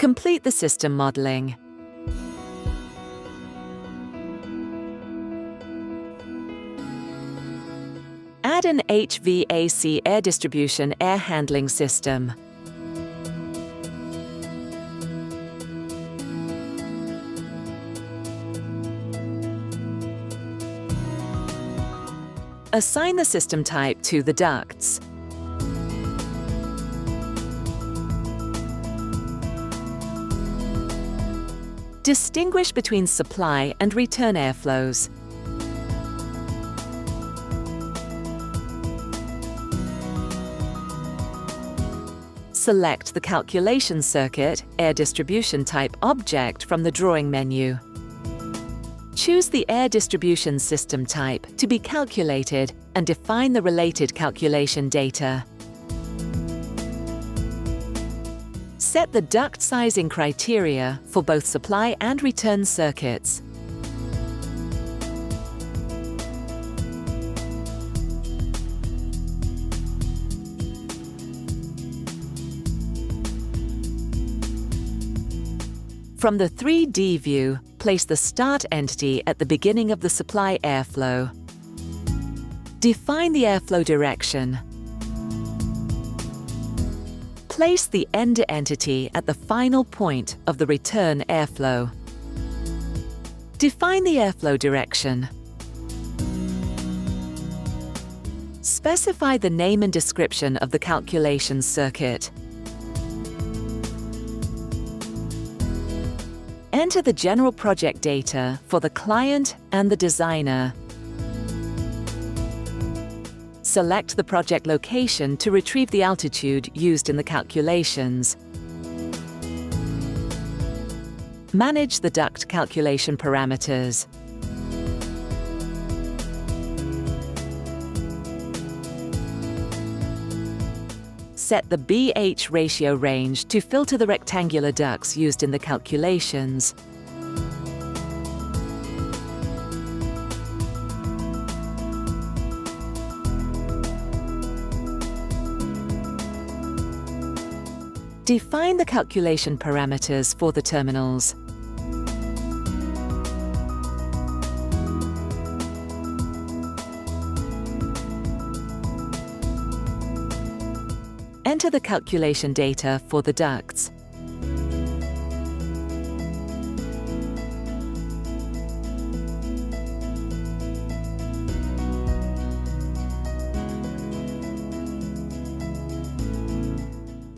Complete the system modeling. Add an HVAC air distribution air handling system. Assign the system type to the ducts. Distinguish between supply and return airflows. Select the calculation circuit air distribution type object from the drawing menu. Choose the air distribution system type to be calculated and define the related calculation data. Set the duct sizing criteria for both supply and return circuits. From the 3D view, place the start entity at the beginning of the supply airflow. Define the airflow direction. Place the end entity at the final point of the return airflow. Define the airflow direction. Specify the name and description of the calculation circuit. Enter the general project data for the client and the designer. Select the project location to retrieve the altitude used in the calculations. Manage the duct calculation parameters. Set the BH ratio range to filter the rectangular ducts used in the calculations. Define the calculation parameters for the terminals. Enter the calculation data for the ducts.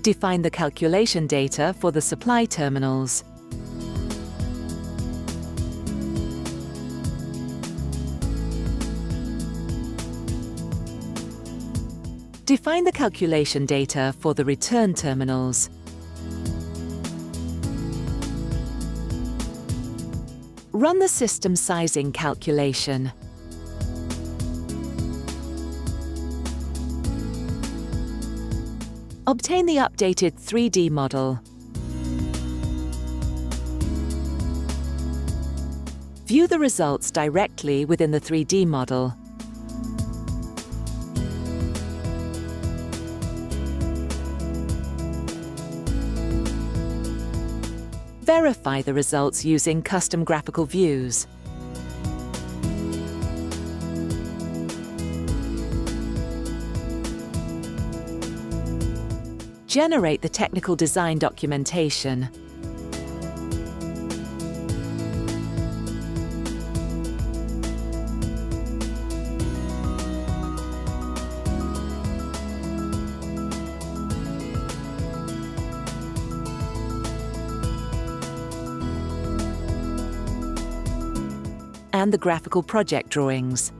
Define the calculation data for the supply terminals. Define the calculation data for the return terminals. Run the system sizing calculation. Obtain the updated 3D model. View the results directly within the 3D model. Verify the results using custom graphical views. Generate the technical design documentation. And the graphical project drawings.